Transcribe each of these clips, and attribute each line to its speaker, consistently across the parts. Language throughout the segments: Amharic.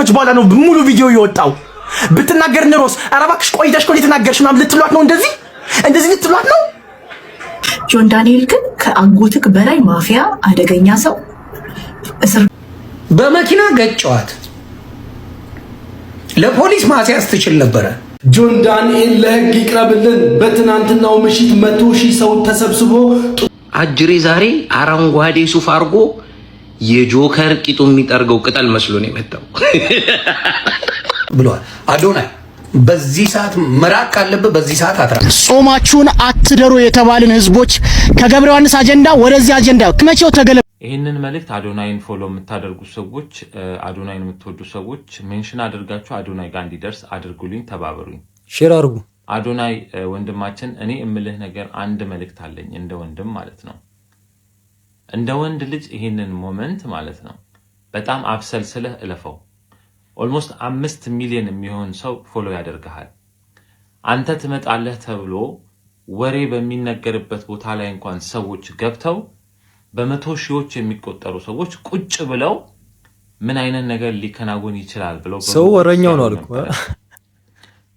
Speaker 1: ካለፈች በኋላ ነው ሙሉ ቪዲዮ ይወጣው። ብትናገር ንሮስ አረባክሽ ቆይተሽ ኮሊ ተናገርሽ ምናምን ልትሏት ነው እንደዚህ ልትሏት ነው።
Speaker 2: ጆን ዳንኤል ግን ከአጎትክ በላይ ማፊያ አደገኛ ሰው እስር
Speaker 3: በመኪና ገጨዋት። ለፖሊስ ማስያዝ ትችል ነበረ።
Speaker 4: ጆን ዳንኤል ለህግ ይቅረብልን። በትናንትናው ምሽት 100,000 ሰው ተሰብስቦ
Speaker 3: አጅሬ ዛሬ አረንጓዴ ሱፍ አርጎ የጆከር ቂጡ የሚጠርገው ቅጠል መስሎ ነው የመጣው ብሏል አዶናይ። በዚህ ሰዓት መራቅ ካለበት በዚህ ሰዓት አትራ
Speaker 5: ጾማችሁን አትደሩ የተባልን ህዝቦች ከገብረ ዮሐንስ አጀንዳ ወደዚህ አጀንዳ መቼው ተገለ
Speaker 6: ይህንን መልእክት አዶናይን ፎሎ የምታደርጉ ሰዎች አዶናይን የምትወዱ ሰዎች ሜንሽን አድርጋችሁ አዶናይ ጋር እንዲደርስ አድርጉልኝ፣ ተባበሩኝ፣
Speaker 7: ሼር አድርጉ።
Speaker 6: አዶናይ ወንድማችን እኔ እምልህ ነገር አንድ መልእክት አለኝ፣ እንደ ወንድም ማለት ነው። እንደ ወንድ ልጅ ይህንን ሞመንት ማለት ነው በጣም አብሰልስለህ እለፈው። ኦልሞስት 5 ሚሊዮን የሚሆን ሰው ፎሎ ያደርግሃል። አንተ ትመጣለህ ተብሎ ወሬ በሚነገርበት ቦታ ላይ እንኳን ሰዎች ገብተው በመቶ ሺዎች የሚቆጠሩ ሰዎች ቁጭ ብለው ምን አይነት ነገር ሊከናወን ይችላል ብለው
Speaker 7: ሰው ወረኛው ነው አልኩ።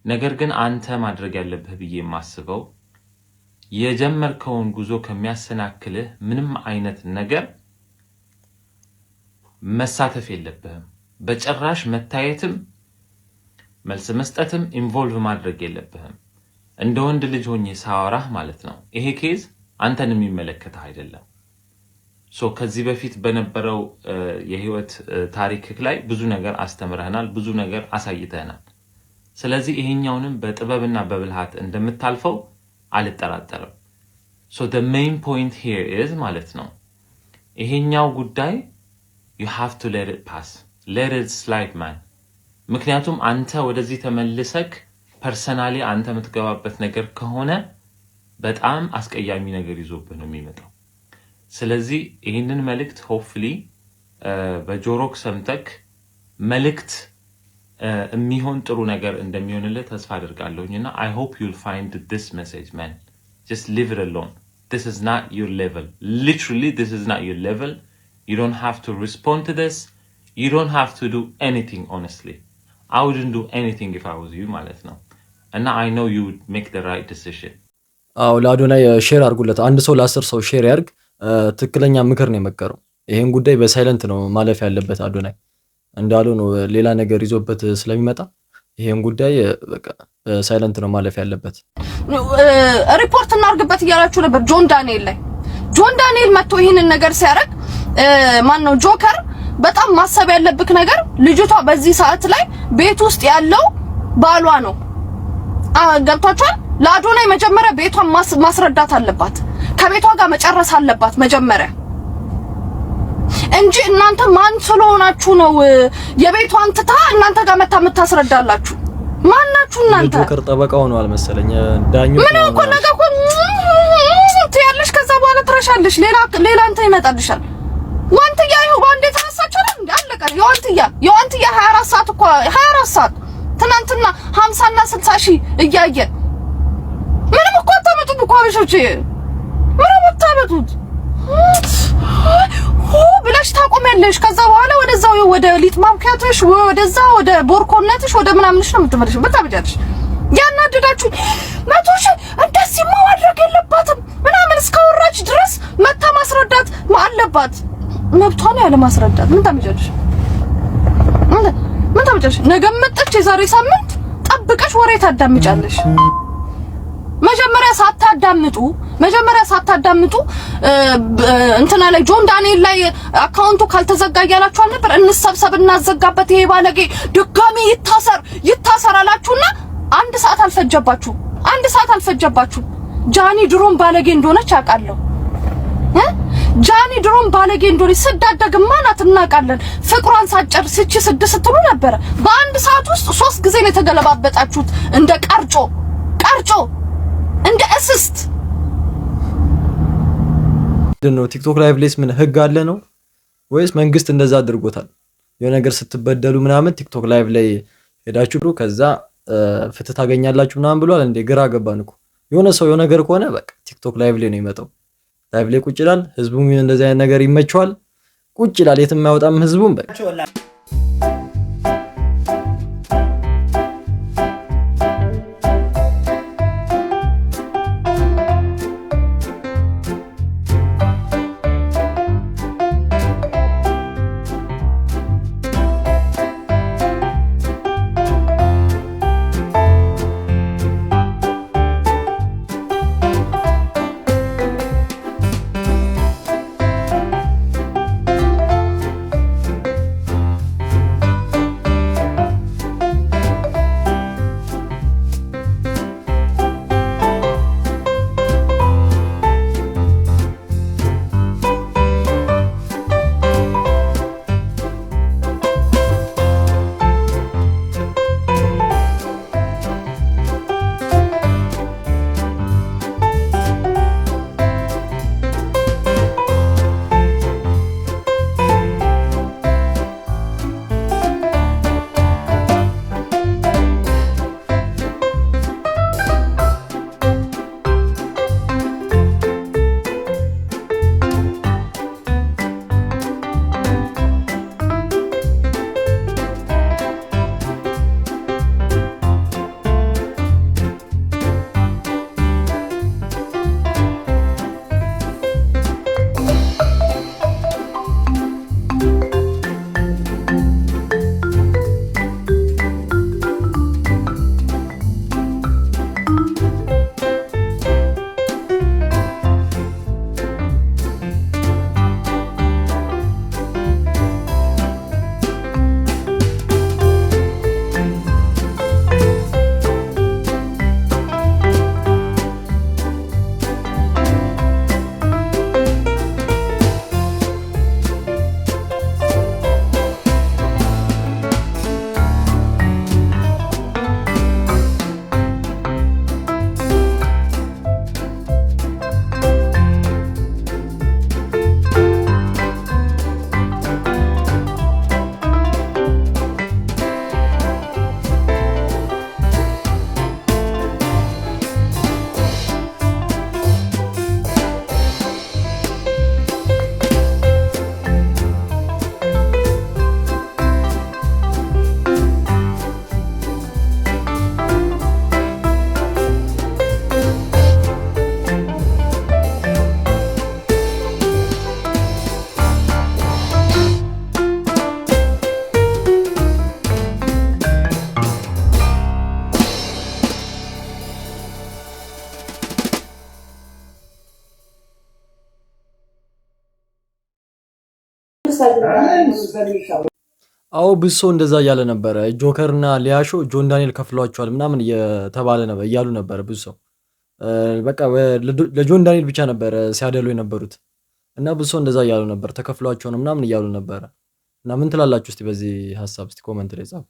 Speaker 6: ነገር ግን አንተ ማድረግ ያለብህ ብዬ የማስበው የጀመርከውን ጉዞ ከሚያሰናክልህ ምንም አይነት ነገር መሳተፍ የለብህም። በጭራሽ መታየትም መልስ መስጠትም ኢንቮልቭ ማድረግ የለብህም። እንደ ወንድ ልጅ ሆኜ ሳወራህ ማለት ነው ይሄ ኬዝ አንተን የሚመለከትህ አይደለም። ከዚህ በፊት በነበረው የህይወት ታሪክ ላይ ብዙ ነገር አስተምረህናል፣ ብዙ ነገር አሳይተህናል። ስለዚህ ይሄኛውንም በጥበብና በብልሃት እንደምታልፈው አልጠራጠርም። the main point here is ማለት ነው ይሄኛው ጉዳይ you have to let it pass, let it slide man። ምክንያቱም አንተ ወደዚህ ተመልሰክ ፐርሰናሊ አንተ የምትገባበት ነገር ከሆነ በጣም አስቀያሚ ነገር ይዞብህ ነው የሚመጣው። ስለዚህ ይህንን መልእክት ሆፕፉሊ በጆሮክ ሰምተክ መልእክት የሚሆን ጥሩ ነገር እንደሚሆንልህ ተስፋ አድርጋለሁኝና I hope you'll find this message man. Just leave it alone. This is not your level. Literally this is not your level. You don't have to respond to this. You don't have to do anything honestly. I wouldn't do anything if I was you ማለት ነው። እና I know you would make the right decision.
Speaker 7: አዎ ለአዶናይ ሼር አድርጉለት። አንድ ሰው ለ10 ሰው ሼር ያርግ። ትክክለኛ ምክር ነው የመከረው። ይሄን ጉዳይ በሳይለንት ነው ማለፍ ያለበት አዶናይ እንዳለው ነው ሌላ ነገር ይዞበት ስለሚመጣ ይሄን ጉዳይ በቃ በሳይለንት ነው ማለፍ ያለበት።
Speaker 8: ሪፖርት እናርግበት እያላችሁ ነበር ጆን ዳንኤል ላይ። ጆን ዳንኤል መጥቶ ይሄንን ነገር ሲያረግ ማን ነው ጆከር በጣም ማሰብ ያለብክ ነገር ልጅቷ በዚህ ሰዓት ላይ ቤት ውስጥ ያለው ባሏ ነው። ገብቷችኋል? ለአዶናይ መጀመሪያ ቤቷን ማስረዳት አለባት። ከቤቷ ጋር መጨረስ አለባት መጀመሪያ እንጂ እናንተ ማን ስለሆናችሁ ነው የቤቷን ትታ እናንተ ጋር መታስረዳላችሁ? ማን ናችሁ እናንተ?
Speaker 7: ጆከር ጠበቃው ነው አልመሰለኝ ዳኙ
Speaker 8: ምን እኮ ነገር እኮ ትያለሽ፣ ከዛ በኋላ ትረሻለሽ። ሌላ እንተ ይመጣልሻል። ዋንትያ ይኸው ባንዴ ተነሳችሁ እንዴ? አለቀ። የዋንትያ 24 ሰዓት እኮ 24 ሰዓት ትናንትና 50 እና 60 ሺህ እያየን ምንም እኮ አታመጡም እኮ አበሾች። ምንም አታመጡት ብለሽ ታቆሚያለሽ። ከዛ በኋላ ወደዛው ወደ ሊጥ ማብኪያትሽ ወደዛ ወደ ቦርኮነትሽ ወደ ምናምንሽ ነው የምትመለሽ። በታብጃለሽ ያናደዳችሁ 100,000 እንደዚህ ማድረግ የለባትም ምናምን እስካወራች ድረስ መታ ማስረዳት አለባት። መብቷን ያለ ማስረዳት ምን ታምጃለሽ? ነገ መጣች የዛሬ ሳምንት ጠብቀሽ ወሬ ታዳምጫለሽ። መጀመሪያ ሳታዳምጡ እንትና ላይ ጆን ዳንኤል ላይ አካውንቱ ካልተዘጋ ያላችሁ አልነበር? እንሰብሰብ እናዘጋበት ይሄ ባለጌ ድጋሚ ይታሰር አላችሁና አንድ ሰዓት አልፈጀባችሁ። ጃኒ ድሮም ባለጌ እንደሆነች አውቃለሁ። ጃኒ ድሮም ባለጌ እንደሆነች ስዳደግማ ናት እናውቃለን። ፍቅሯን ሳጨርስ እቺ 6 ስትሉ ነበር። በአንድ ሰዓት ውስጥ 3 ጊዜ ነው የተገለባበጣችሁት እንደ ቀርጮ እንደ እስስት
Speaker 7: ነው። ቲክቶክ ላይቭ ሌስ ምን ህግ አለ ነው ወይስ መንግስት እንደዛ አድርጎታል? የሆነ ነገር ስትበደሉ ምናምን ቲክቶክ ላይቭ ላይ ሄዳችሁ ከዛ ፍትህ ታገኛላችሁ ምናምን ብሏል እንዴ? ግራ ገባን እኮ። የሆነ ሰው የሆነ ነገር ከሆነ በቃ ቲክቶክ ላይቭ ላይ ነው የሚመጣው። ላይቭ ላይ ቁጭ ይላል፣ ህዝቡም እንደዛ አይነት ነገር ይመቸዋል፣ ቁጭ ይላል፣ የትም አይወጣም ህዝቡም በቃ አዎ ብሶ እንደዛ እያለ ነበረ። ጆከርና ሊያሾ ጆን ዳንኤል ከፍሏቸዋል ምናምን እየተባለ ነበር እያሉ ነበር ብሶ። በቃ ለጆን ዳንኤል ብቻ ነበረ ሲያደሉ የነበሩት እና ብሶ እንደዛ እያሉ ነበር ተከፍሏቸው ነው ምናምን እያሉ ነበረ። እና ምን ትላላችሁ እስቲ በዚህ ሐሳብ እስቲ ኮሜንት ላይ ጻፉ።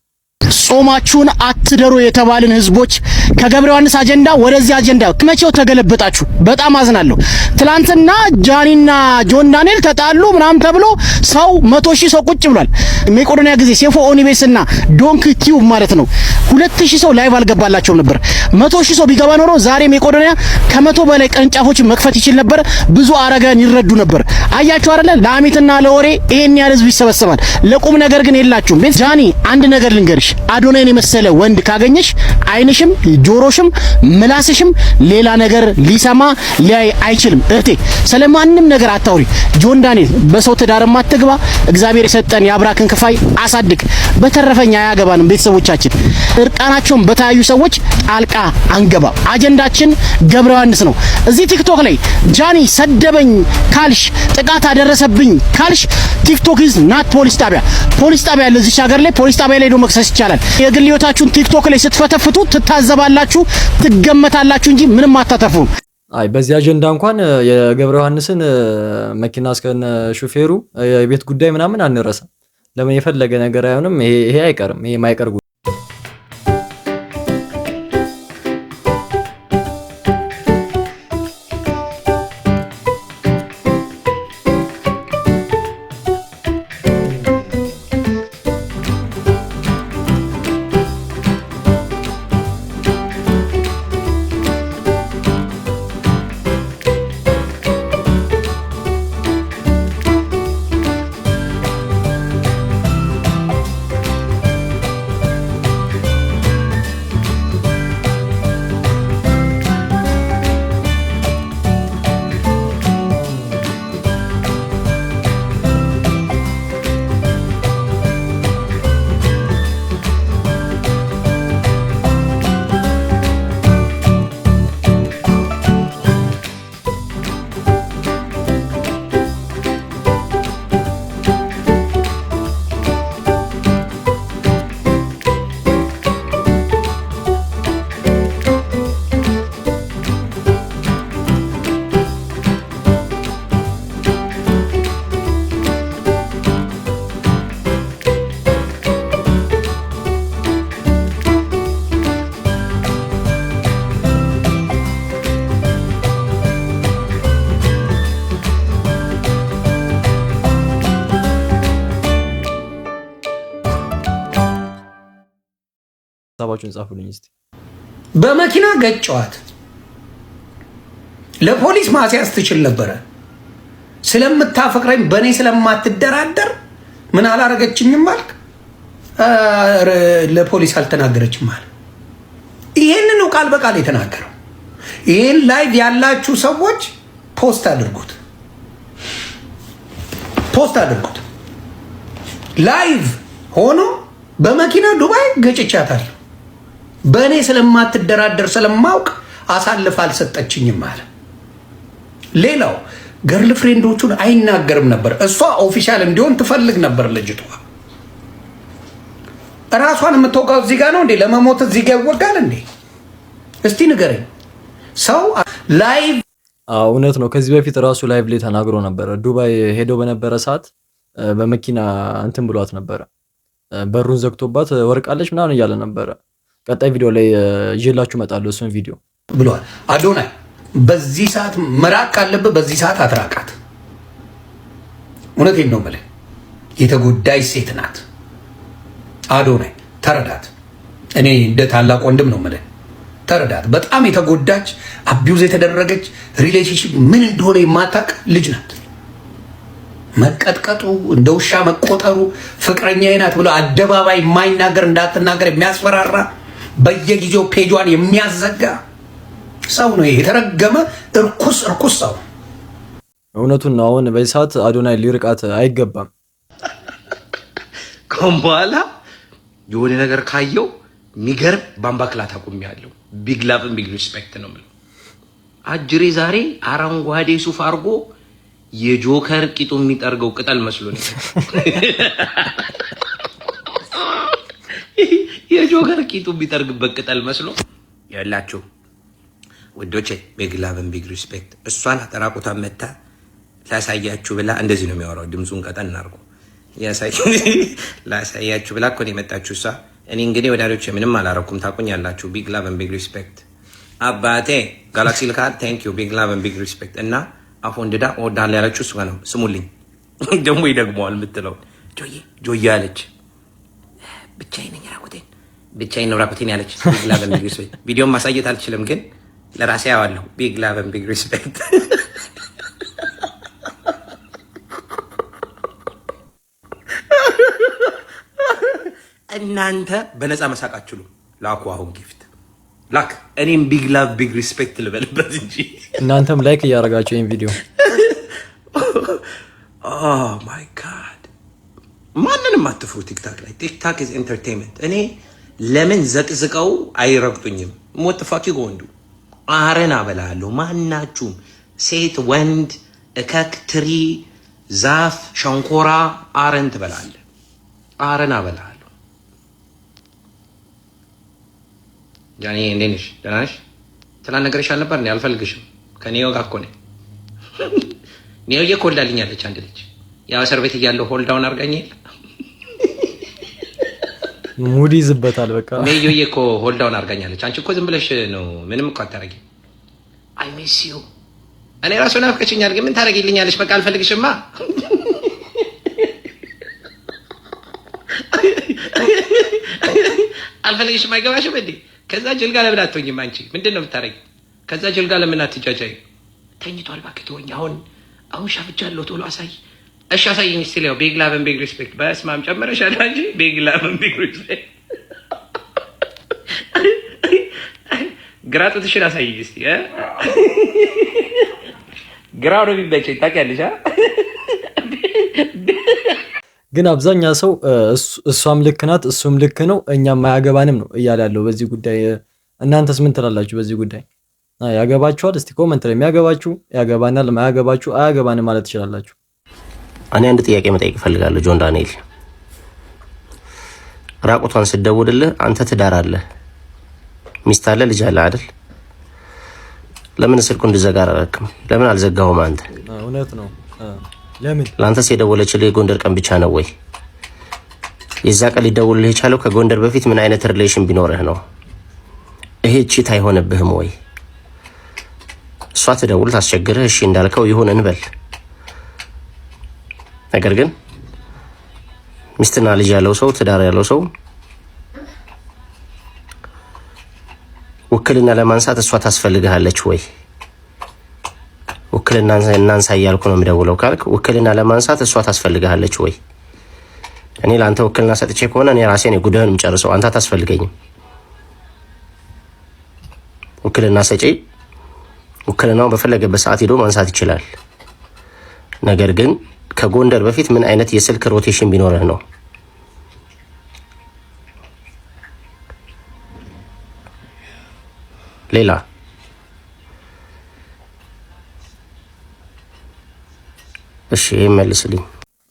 Speaker 5: ጾማችሁን አትደሩ የተባልን ህዝቦች ከገብረ ዮሐንስ አጀንዳ ወደዚህ አጀንዳ መቼው ተገለበጣችሁ? በጣም አዝናለሁ። ትላንትና ጃኒና ጆን ዳንኤል ተጣሉ ምናምን ተብሎ ሰው 100,000 ሰው ቁጭ ብሏል። ሜቆዶኒያ ጊዜ ሴፎ ኦኒቤስና ዶንክ ቲዩብ ማለት ነው 2,000 ሰው ላይቭ አልገባላቸውም ነበር። 100,000 ሰው ቢገባ ኖሮ ዛሬ ሜቆዶኒያ ከ100 በላይ ቅርንጫፎችን መክፈት ይችል ነበር። ብዙ አረጋን ይረዱ ነበር። አያችሁ አይደለ? ለአሚትና ለወሬ ይሄን ያህል ህዝብ ይሰበሰባል። ለቁም ነገር ግን የላችሁም። ጃኒ አንድ ነገር ልንገርሽ፣ አዶናይን የመሰለ ወንድ ካገኘሽ አይንሽም ጆሮሽም ምላስሽም ሌላ ነገር ሊሰማ ሊያይ አይችልም። እህቴ ስለማንም ነገር አታውሪ። ጆን ዳንኤል በሰው ትዳርም አትግባ። እግዚአብሔር የሰጠን የአብራክን ክፋይ አሳድግ። በተረፈኛ አያገባንም። ቤተሰቦቻችን እርቃናቸውን በታዩ ሰዎች ጣልቃ አንገባ። አጀንዳችን ገብረ ዮሐንስ ነው። እዚህ ቲክቶክ ላይ ጃኒ ሰደበኝ ካልሽ ጥቃት አደረሰብኝ ካልሽ ቲክቶክ ኢዝ ናት ፖሊስ ጣቢያ። ፖሊስ ጣቢያ ያለ እዚህ ሀገር ላይ ፖሊስ ጣቢያ ላይ ሄዶ መክሰስ ይቻላል። የግል ህይወታችሁን ቲክቶክ ላይ ስትፈተፍቱ ትታዘባላችሁ፣ ትገመታላችሁ እንጂ ምንም አታተርፉም።
Speaker 7: አይ በዚህ አጀንዳ እንኳን የገብረ ዮሐንስን መኪና እስከነ ሹፌሩ የቤት ጉዳይ ምናምን አንረሳም። ለምን የፈለገ ነገር አይሆንም። ይሄ አይቀርም። ይሄ ማይቀር ሐሳባችሁን ጻፉልኝ እስቲ።
Speaker 9: በመኪና ገጨዋት። ለፖሊስ ማስያዝ ትችል ነበረ። ስለምታፈቅረኝ በእኔ ስለማትደራደር ምን አላረገችኝም አልክ። ለፖሊስ አልተናገረችም አለ። ይሄንን ነው ቃል በቃል የተናገረው። ይሄን ላይቭ ያላችሁ ሰዎች ፖስት አድርጉት፣ ፖስት አድርጉት። ላይቭ ሆኖ በመኪና ዱባይ ገጭቻታለሁ፣ በእኔ ስለማትደራደር ስለማውቅ አሳልፍ አልሰጠችኝም አለ። ሌላው ገርል ፍሬንዶቹን አይናገርም ነበር። እሷ ኦፊሻል እንዲሆን ትፈልግ ነበር ልጅቷ። ራሷን የምትወጋው እዚህ ጋር ነው እንዴ? ለመሞት እዚህ ጋር ይወጋል እንዴ? እስቲ ንገረኝ። ሰው ላይቭ
Speaker 7: እውነት ነው። ከዚህ በፊት ራሱ ላይቭ ላይ ተናግሮ ነበር። ዱባይ ሄዶ በነበረ ሰዓት በመኪና እንትን ብሏት ነበረ። በሩን ዘግቶባት ወርቃለች ምናምን እያለ ነበረ። ቀጣይ ቪዲዮ ላይ ይዤላችሁ እመጣለሁ እሱን ቪዲዮ
Speaker 9: ብሏል። አዶናይ በዚህ ሰዓት መራቅ ካለብህ በዚህ ሰዓት አትራቃት። እውነቴን ነው የምልህ፣ የተጎዳች ሴት ናት። አዶናይ ተረዳት። እኔ እንደ ታላቅ ወንድም ነው የምልህ፣ ተረዳት። በጣም የተጎዳች አቢውዝ የተደረገች ሪሌሽንሺፕ ምን እንደሆነ የማታውቅ ልጅ ናት። መቀጥቀጡ እንደ ውሻ መቆጠሩ ፍቅረኛዬ ናት ብሎ አደባባይ የማይናገር እንዳትናገር የሚያስፈራራ በየጊዜው ፔጇን የሚያዘጋ ሰው ነው። የተረገመ እርኩስ ሰው።
Speaker 7: እውነቱን ነው። አሁን በዚህ ሰዓት አዶናይ ሊርቃት አይገባም።
Speaker 3: ከአሁን በኋላ የሆነ ነገር ካየው የሚገርም ባምባክላት አቁሜያለሁ። ቢግ ላቭ ቢግ ሪስፔክት ነው የምለው። አጅሬ ዛሬ አረንጓዴ ሱፍ አድርጎ የጆከር ቂጡ የሚጠርገው ቅጠል መስሎ ነው። የጆከር ቂጡ የሚጠርግበት ቅጠል መስሎ ያላችሁ ወዶቼ ቢግ ላቭ ኤንድ ቢግ ሪስፔክት። እሷን አጠራቁታን መታ ላሳያችሁ ብላ እንደዚህ ነው የሚያወራው። ድምፁን ቀጠን እናርጉ። ላሳያችሁ ብላ እኮ ነው የመጣችሁ እሷ። እኔ እንግዲህ ወዳጆቼ ምንም አላረኩም፣ ታቁኛላችሁ። ቢግ ላቭ ኤንድ ቢግ ሪስፔክት። አባቴ ጋላክሲ ልካል። ቴንክ ዩ ቢግ ላቭ ኤንድ ቢግ ሪስፔክት። እና አፎ እንድዳ እወዳለሁ ያለችው እሷ ነው። ስሙልኝ ደግሞ ይደግመዋል የምትለው ጆዬ አለች። ብቻዬን ነው ራቁቴን ያለች። ቢግ ላቭ ኤንድ ቢግ ሪስፔክት። ቪዲዮም ማሳየት አልችልም ግን ለራሴ ያዋለሁ። ቢግ ላቭ ኤንድ ቢግ ሪስፔክት። እናንተ በነፃ መሳቅ አትችሉም። ላኩ አሁን ጊፍት ላክ። እኔም ቢግ ላቭ ቢግ ሪስፔክት ልበልበት እንጂ
Speaker 7: እናንተም ላይክ እያደረጋችሁ ይሄን ቪዲዮ።
Speaker 3: ኦ ማይ ጋድ ማንንም አትፍሩ። ቲክታክ ላይ ቲክታክ ኢዝ ኤንተርቴይንመንት። እኔ ለምን ዘቅዝቀው አይረግጡኝም? ሞት ፋኪ ጎንዱ አረን አበላለሁ። ማናችሁም ሴት ወንድ እከክ ትሪ ዛፍ ሸንኮራ አረን ትበላለህ። አረን አበላለሁ። ጃኒ እንዴት ነሽ? ደህና ነሽ? ትናንት ነገርሽ አልነበር እንዴ? አልፈልግሽም። ከኔው ጋር እኮ ነኝ። ኔው እየኮልዳልኛለች አንድ ልጅ ያው እስር ቤት እያለሁ ሆልዳውን አድርጋኝ
Speaker 7: ሙድ ይዝበታል። በቃ
Speaker 3: ኔዮ እኮ ሆልዳውን አድርጋኛለች። አንቺ እኮ ዝም ብለሽ ነው ምንም እኮ አታረጊ። አይ ሚስ ዩ። እኔ ራሱ ናፍቀሽኛል፣ ግን ምን ታረጊልኛለሽ? በቃ አልፈልግሽማ። አልፈልግሽም። አይገባሽም እንዴ? ከዛ ጅልጋ ለምን አትሆኝም? አንቺ ምንድን ነው የምታረጊ? ከዛ ጅልጋ ለምን አትጃጃይ? ተኝቷል። እባክህ ተወኝ። አሁን ሻፍቻለሁ። ቶሎ አሳይ። እሺ አሳይኝ እስቲ። ሌው ቢግ ላቭ ኤንድ ቢግ ሪስፔክት። በስማም ጨመረሻል እንጂ ቢግ ላቭ ኤንድ ቢግ ሪስፔክት። ግራቱ ትሽል አሳይኝ እስቲ። ግራው ነው የሚበጨኝ ታውቂያለሽ።
Speaker 7: ግን አብዛኛ ሰው እሷም ልክ ናት እሱም ልክ ነው እኛም ማያገባንም ነው እያለ ያለው በዚህ ጉዳይ። እናንተስ ምን ትላላችሁ በዚህ ጉዳይ? ያገባችኋል? እስቲ ኮሜንት ላይ የሚያገባችሁ ያገባናል፣ ማያገባችሁ አያገባንም ማለት ትችላላችሁ።
Speaker 10: እኔ አንድ ጥያቄ መጠየቅ እፈልጋለሁ። ጆን ዳንኤል ራቁቷን ስትደውልልህ አንተ ትዳር አለ ሚስት አለ ልጅ አለ አይደል? ለምን ስልኩን እንድዘጋ አላረክም? ለምን አልዘጋውም አንተ?
Speaker 7: እውነት ነው። ለምን
Speaker 10: ላንተስ የደወለችልህ የጎንደር ቀን ብቻ ነው ወይ? የዛ ቀን ሊደውልልህ የቻለው ከጎንደር በፊት ምን አይነት ሪሌሽን ቢኖርህ ነው? ይሄ ቺት አይሆንብህም ወይ? እሷ ትደውል ታስቸግርህ፣ እሺ እንዳልከው ይሁን እንበል። ነገር ግን ሚስትና ልጅ ያለው ሰው ትዳር ያለው ሰው ውክልና ለማንሳት እሷ ታስፈልግሃለች ወይ? ውክልና እናንሳ እያልኩ ነው የምደውለው ካልክ ውክልና ለማንሳት እሷ ታስፈልግሃለች ወይ? እኔ ለአንተ ውክልና ሰጥቼ ከሆነ እኔ ራሴ ነኝ ጉዳዩን የምጨርሰው፣ አንተ አታስፈልገኝም። ውክልና ሰጪ ውክልናውን በፈለገበት ሰዓት ሄዶ ማንሳት ይችላል። ነገር ግን ከጎንደር በፊት ምን አይነት የስልክ ሮቴሽን ቢኖርህ ነው? ሌላ እሺ መልስልኝ።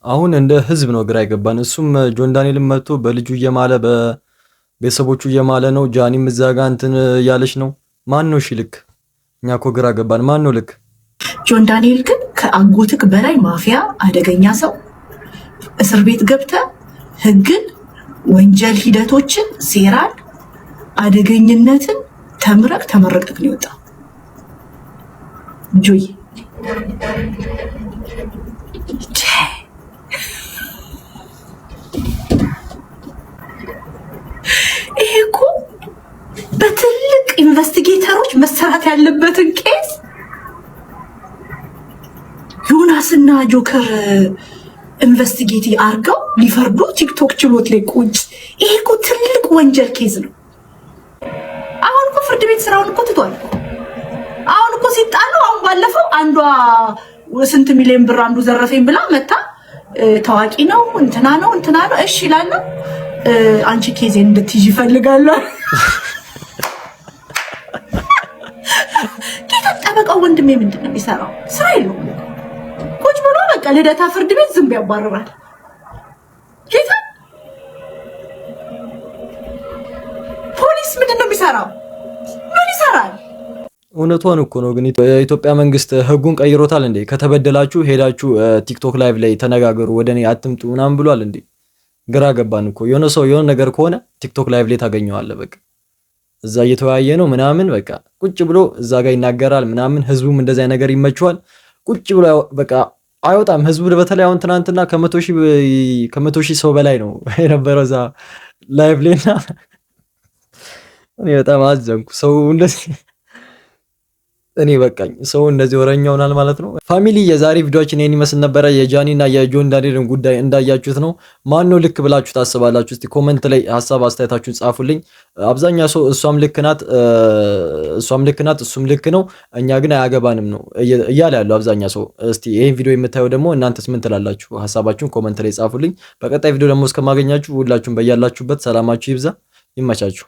Speaker 7: አሁን እንደ ህዝብ ነው ግራ ይገባን። እሱም ጆን ዳንኤልም መጥቶ በልጁ እየማለ በቤተሰቦቹ እየማለ ነው። ጃኒም እዛ ጋር እንትን እያለች ነው። ማን ነው እሺ ልክ? እኛ እኮ ግራ ገባን። ማን ነው ልክ?
Speaker 2: ጆን ዳንኤል ግን ከአጎትክ በላይ ማፊያ፣ አደገኛ ሰው፣ እስር ቤት ገብተ ህግን፣ ወንጀል ሂደቶችን፣ ሴራን፣ አደገኝነትን ተመረቅክ ነው የወጣው። ጆይ ይሄ እኮ በትልቅ ኢንቨስቲጌተሮች መሰራት ያለበትን ኬስ ዮናስና ጆከር ኢንቨስቲጌት አርገው ሊፈርዱ ቲክቶክ ችሎት ላይ ቁጭ። ይሄ እኮ ትልቅ ወንጀል ኬዝ ነው። አሁን እኮ ፍርድ ቤት ስራውን እኮ ትቷል። አሁን እኮ ሲጣሉ አሁን ባለፈው አንዷ ስንት ሚሊዮን ብር አንዱ ዘረፈኝ ብላ መታ ታዋቂ ነው እንትና ነው እሺ ይላል። አንቺ ኬዜን እንድትይዥ ይፈልጋለሁ። ጠበቃው ወንድሜ ምንድነው የሚሰራው? ስራ የለውም። ቁጭ በቃ ልደታ ፍርድ ቤት ዝም ያባረራል። ጌታ ፖሊስ ምንድን ነው የሚሰራው? ምን ይሰራል?
Speaker 7: እውነቷን እኮ ነው። ግን የኢትዮጵያ መንግስት ህጉን ቀይሮታል እንዴ? ከተበደላችሁ ሄዳችሁ ቲክቶክ ላይቭ ላይ ተነጋገሩ፣ ወደኔ አትምጡ ምናምን ብሏል እንዴ? ግራ ገባን እኮ። የሆነ ሰው የሆነ ነገር ከሆነ ቲክቶክ ላይቭ ላይ ታገኘዋለህ። በቃ እዛ እየተወያየ ነው ምናምን፣ በቃ ቁጭ ብሎ እዛ ጋር ይናገራል ምናምን። ህዝቡም እንደዛ ነገር ይመቸዋል። ቁጭ ብሎ በቃ አይወጣም ህዝቡ። በተለይ አሁን ትናንትና ከመቶ ሺህ ሰው በላይ ነው የነበረው እዛ ላይቭ ላይና እኔ በጣም አዘንኩ። ሰው እንደዚህ እኔ በቃኝ ሰው እንደዚህ ወረኛ ሆናል ማለት ነው። ፋሚሊ የዛሬ ቪዲዮአችን ይሄን ይመስል ነበረ። የጃኒና የጆን ዳንኤልን ጉዳይ እንዳያችሁት ነው። ማን ነው ልክ ብላችሁ ታስባላችሁ? እስቲ ኮሜንት ላይ ሐሳብ አስተያየታችሁን ጻፉልኝ። አብዛኛው ሰው እሷም ልክ ናት እሱም ልክ ነው፣ እኛ ግን አያገባንም ነው እያለ ያለው አብዛኛው ሰው። እስቲ ይሄን ቪዲዮ የምታዩ ደግሞ እናንተስ ምን ትላላችሁ? ሐሳባችሁን ኮሜንት ላይ ጻፉልኝ። በቀጣይ ቪዲዮ ደግሞ እስከማገኛችሁ ሁላችሁም በያላችሁበት ሰላማችሁ ይብዛ። ይመቻችሁ።